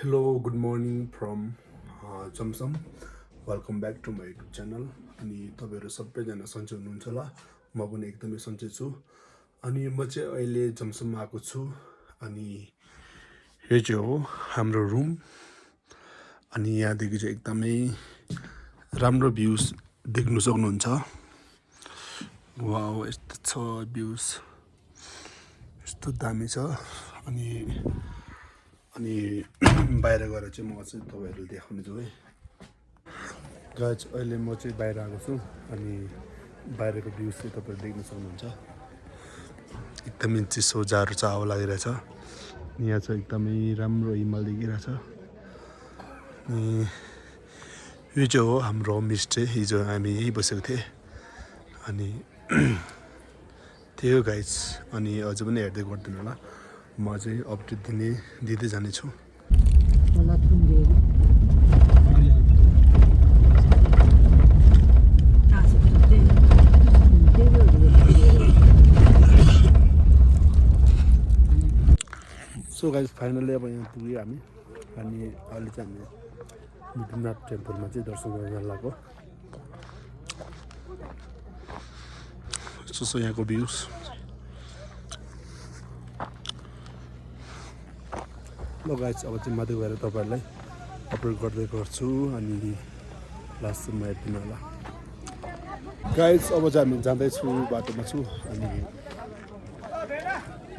Hello, good morning from Jamsam. Welcome back to my YouTube channel अनि तपाईँहरू सबैजना सन्चै हुनुहुन्छ होला म पनि एकदमै सन्चै छु अनि म चाहिँ अहिले जमसममा आएको छु अनि यो चाहिँ हो हाम्रो रुम अनि यहाँदेखि चाहिँ एकदमै राम्रो भ्युज देख्नु सक्नुहुन्छ वाउ यस्तो छ भ्युज यस्तो दामी छ अनि अनि बाहिर गएर चाहिँ म चाहिँ तपाईँहरूलाई देखाउनेछु है गाइज अहिले म चाहिँ बाहिर आएको छु अनि बाहिरको भ्युज चाहिँ तपाईँहरू देख्न सक्नुहुन्छ एकदमै चिसो जाडो छ हावा लागिरहेछ यहाँ चाहिँ एकदमै राम्रो हिमाल देखिरहेछ अनि यो चाहिँ हो हाम्रो होमस्टे हिजो हामी यहीँ बसेको थिएँ अनि त्यही हो गाइज अनि अझ पनि हेर्दै गर्दैन होला म चाहिँ अपडेट दिँदै जानेछु सो गाइज फाइनली अब यहाँ पुग्यो हामी अनि अहिले चाहिँ हामी विद्युनाथ टेम्पलमा चाहिँ दर्शन गर्न लागेको यस्तो छ यहाँको भ्युज ल गाइज अब चाहिँ माथि गएर तपाईँहरूलाई अपलोड गर्दै गर्छु अनि लास्टसम्म हेरिदिनु होला गाइज अब चाहिँ हामी जाँदैछु बाटोमा छु अनि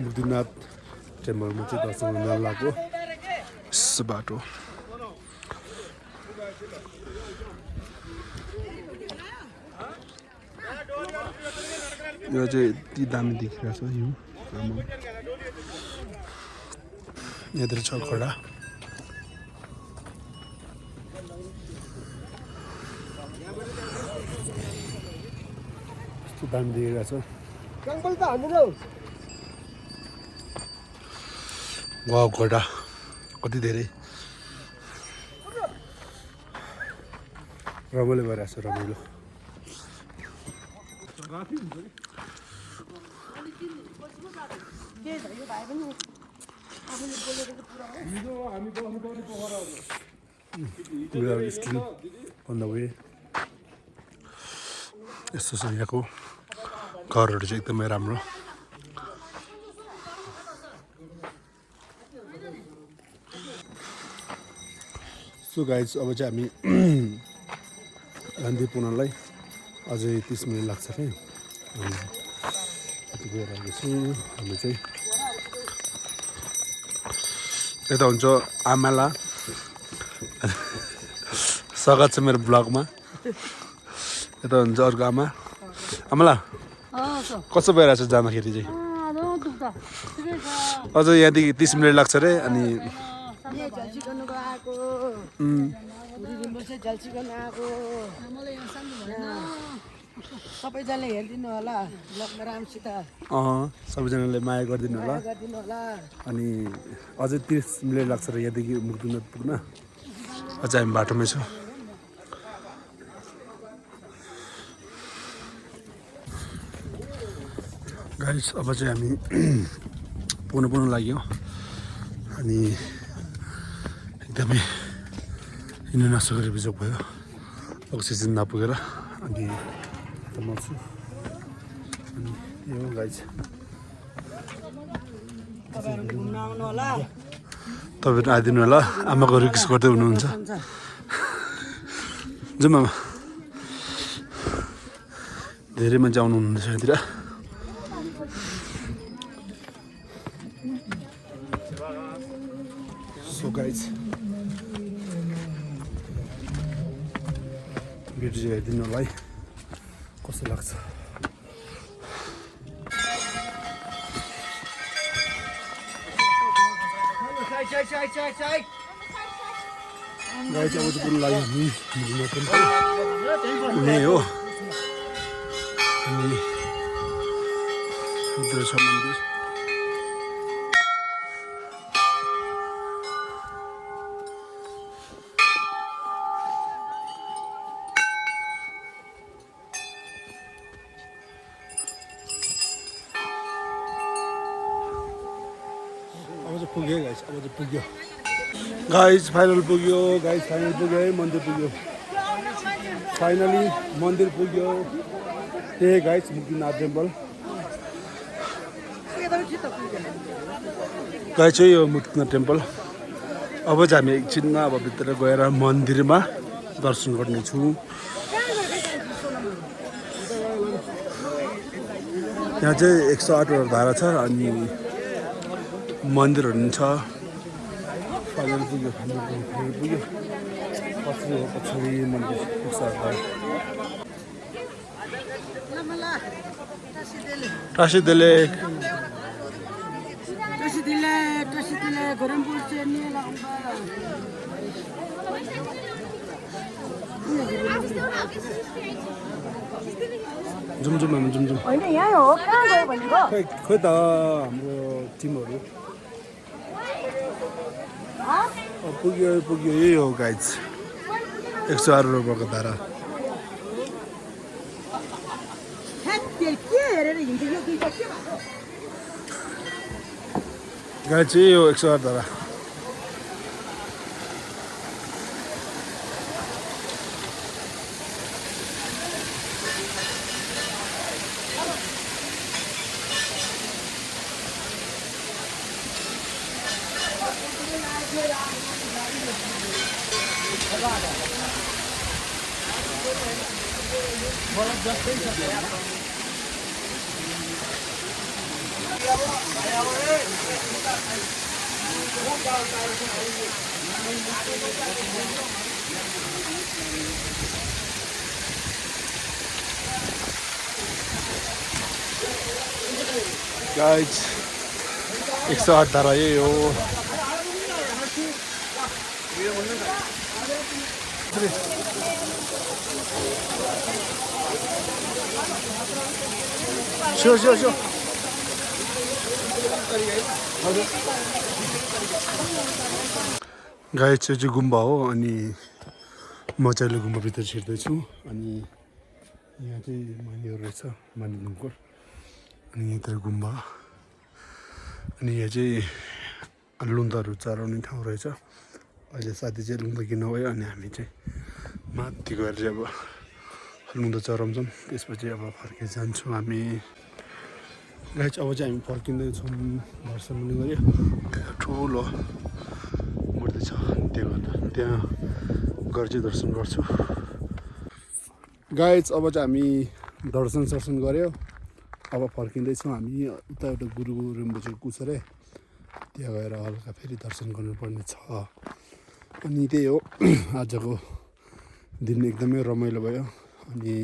विद्युनाथ टेम्पलमा चाहिँ दर्शन गर्न लाग्यो यस्तो बाटो यो चाहिँ यति दामी देखिरहेको छ यो यहाँतिर छ खडा यस्तो दामी देखिरहेको छ वाउ घोडा कति धेरै रमाइलो भइरहेको छ रमाइलो यस्तो छ यहाँको घरहरू चाहिँ एकदमै राम्रो सो गाइज अब चाहिँ हामी गान्धी पुग्नलाई अझै 30 मिनट लाग्छ कि यति गएर आएको छु हामी चाहिँ यता हुन्छ आमाला स्वागत छ मेरो ब्लगमा यता हुन्छ अर्को आमाला कस्तो भइरहेको छ जाँदाखेरि चाहिँ अझ यहाँदेखि 30 मिनट लाग्छ अरे अनि सबैजनाले हेरिदिनु होला ब्लगमा राम्रोसित सबैजनाले माया गरिदिनु होला अनि अझै 30 मिनट लाग्छ र यहाँदेखि मुक्तिनाथ पुग्न अझ हामी बाटोमै छौँ गाइस अब चाहिँ हामी पुग्नु लाग्यो अनि एकदमै हिँड्न नसकेर बिजोग भयो अक्सिजन नपुगेर अनि म छु अनि यो गाइस तपाईँहरू आइदिनु होला आमाको रिक्वेस्ट गर्दै हुनुहुन्छ जाउँ आमा धेरै मान्छे आउनु हुनुहुन्छ यहाँतिर सो गाइस भिडियो चाहिँ हेरिदिनु होला है कस्तो लाग्छ गाइस अब चाहिँ पुग्नु लाग्यो हामी यही हो अनि भित्र छ मन्दिर अब चाहिँ पुग्यो गाइस अब चाहिँ पुग्यो गाइज फाइनल पुग्यो है मन्दिर पुग्यो फाइनली मन्दिर पुग्यो त्यही गाइज मुक्तिनाथ टेम्पल गाइज चाहिँ यो मुक्तिनाथ टेम्पल अब चाहिँ हामी एकछिनमा अब भित्र गएर मन्दिरमा दर्शन गर्नेछौँ यहाँ चाहिँ 108 वटा धारा छ अनि मन्दिरहरू पनि छ फाइनल पुग्यो पछाडि मन्दिर 108 धारा टासीदेले जुम होइन यहाँ हो कहाँ गयो भनेको खोइ त हाम्रो टिमहरू पुग्यो यही हो गाइज 108 रुपियाँको धारा गाइज चाहिँ यो 108 धारा गाइज 108 धारा यही हो sure गाइज चाहिँ गुम्बा हो अनि म चाहिँ अहिले गुम्बाभित्र छिर्दैछु अनि यहाँ चाहिँ मानिहरू रहेछ मानिलुङकोट अनि यहाँतिर गुम्बा अनि यहाँ चाहिँ लुङ्दाहरू चराउने ठाउँ रहेछ अहिले साथी चाहिँ लुङ्दा किन्न गयो अनि हामी चाहिँ माथि गएर चाहिँ अब लुङ्दा चराउँछौँ त्यसपछि अब फर्केर जान्छौँ हामी गाइज अब चाहिँ हामी फर्किँदैछौँ दर्शन पनि गऱ्यो ठुलो मूर्ति छ त्यहाँ गएर चाहिँ दर्शन गर्छु गाइज अब चाहिँ हामी दर्शन गऱ्यो अब फर्किँदैछौँ हामी उता एउटा गुरु रिम्पोछे कुछरे त्यहाँ गएर हल्का फेरि दर्शन गर्नुपर्ने छ अनि त्यही हो आजको दिन एकदमै रमाइलो भयो अनि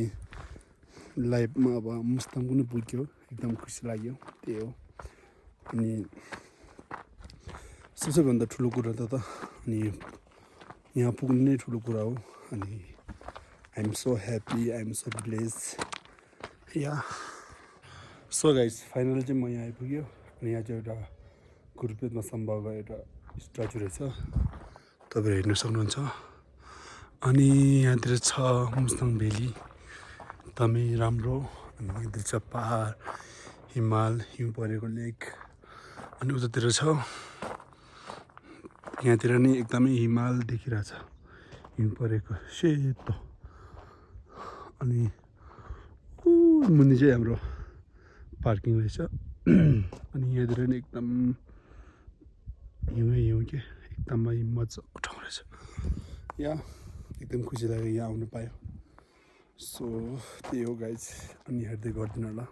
लाइफमा अब मुस्ताङ पनि पुग्यो एकदम खुसी लाग्यो त्यही हो अनि सबैभन्दा ठुलो कुरा त अनि यहाँ पुग्नु नै ठुलो कुरा हो अनि I am so happy I am so bless yeah so guys finally चाहिँ म यहाँ आइपुग्यो अनि यहाँ चाहिँ एउटा गुरुपेदमा सम्भवको एउटा स्ट्याचु रहेछ तपाईँहरू हेर्न सक्नुहुन्छ अनि यहाँतिर छ मुस्ताङ भ्याली एकदमै राम्रो अनि यहाँतिर छ पहाड हिमाल हिउँ परेको लेक अनि उतातिर छ यहाँतिर नि एकदमै हिमाल देखिरहेछ हिउँ परेको सेतो अनि मुनि चाहिँ हाम्रो पार्किङ रहेछ अनि यहाँतिर नि एकदम हिउँ के एकदमै मजा ठाउँ रहेछ यहाँ एकदम खुसी लाग्यो यहाँ आउनु पायो सो त्यही हो गाइज अनि हेर्दै गरिदिनु होला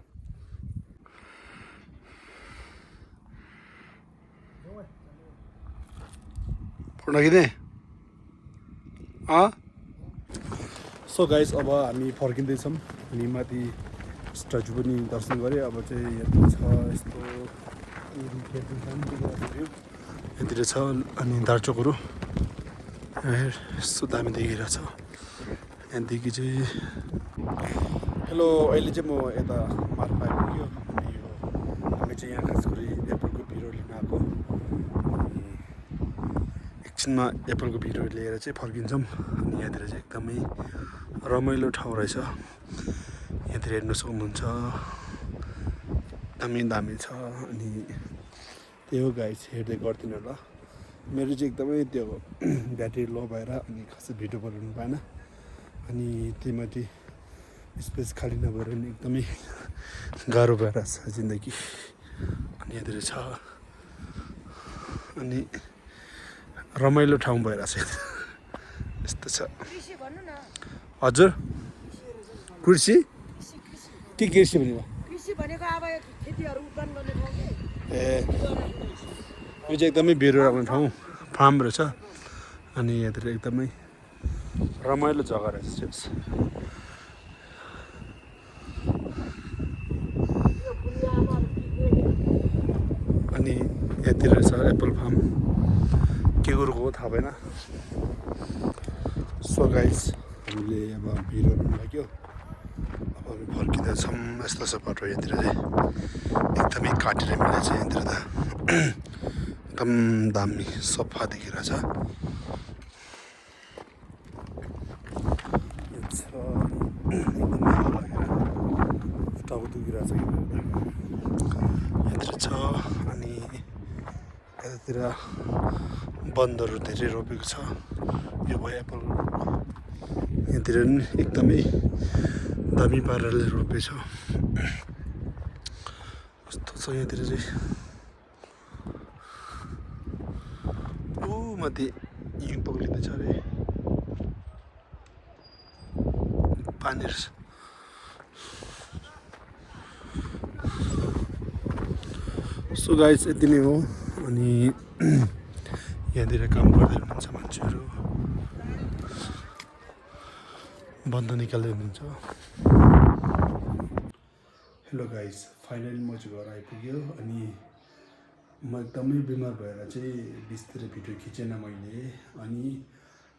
फोटो खिच्ने सो गाइज अब हामी फर्किँदैछौँ अनि माथि स्ट्याचु पनि दर्शन गऱ्यो अब चाहिँ यता छ यस्तो यहाँतिर छ अनि दार्चोकहरू यस्तो दामी देखिरहेछ यहाँदेखि चाहिँ हेलो अहिले चाहिँ म यता मार्फा आइपुग्यो अनि यो हामी चाहिँ यहाँ खास गरी एप्पलको बिरुवा लिन आएको अनि एकछिनमा एप्पलको बिरुवा लिएर चाहिँ फर्किन्छौँ अनि यहाँतिर चाहिँ एकदमै रमाइलो ठाउँ रहेछ यहाँतिर हेर्न सक्नुहुन्छ एकदमै दामी छ अनि त्यही हो गाइज हेर्दै गरिदिनु होला मेरो चाहिँ एकदमै त्यो ब्याट्री लो भएर अनि खासै भिडियो बनाउनु पाएन अनि त्यहीमाथि स्पेस खाली नभएर नि एकदमै गाह्रो भएर छ जिन्दगी अनि यहाँतिर छ अनि रमाइलो ठाउँ भइरहेछ यस्तो छ हजुर कृषि के कृषि भनेको कृषि भनेको अब खेतीहरू उत्पन्न गर्ने ठाउँ के ए यो चाहिँ एकदमै बिरुवा राख्ने ठाउँ फार्म रहेछ अनि यहाँतिर एकदमै रमाइलो जग्गा रहेछ अनि यहाँतिर छ एप्पल फार्म के कुरोको हो थाहा भएन सो गाइस हामीले अब भिडियोहरू लाग्यो अब हामी फर्किँदैछौँ यस्तो छ बाटो यहाँतिर चाहिँ एकदमै काटेर मिलेछ यहाँतिर त एकदम दामी सफा देखिरहेछ टाउको दुखिरहेछ यहाँतिर छ अनि यतातिर वनहरू धेरै रोपेको छ यो भयो एप्पल यहाँतिर पनि एकदमै दामी पाराले रोपेछ कस्तो छ यहाँतिर चाहिँ ऊ माथि हिउँ पग्लिँदैछ अरे पानी रहेछ सो गाइस यति नै हो अनि यहाँतिर काम गर्दै हुनुहुन्छ मान्छेहरू बन्द निकाल्दै हुनुहुन्छ हेलो गाइस फाइनली म चाहिँ घर आइपुग्यो अनि म एकदमै बिमार भएर चाहिँ बिचतिर भिडियो खिचेन मैले अनि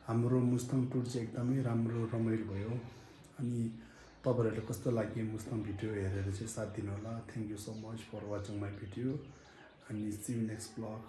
हाम्रो मुस्ताङ टुर चाहिँ एकदमै राम्रो रमाइलो भयो अनि तपाईँहरूले कस्तो लाग्यो मुस्ताङ भिडियो हेरेर चाहिँ साथ दिनु होला thank you so much for watching my video अनि सी यू नेक्स्ट ब्लग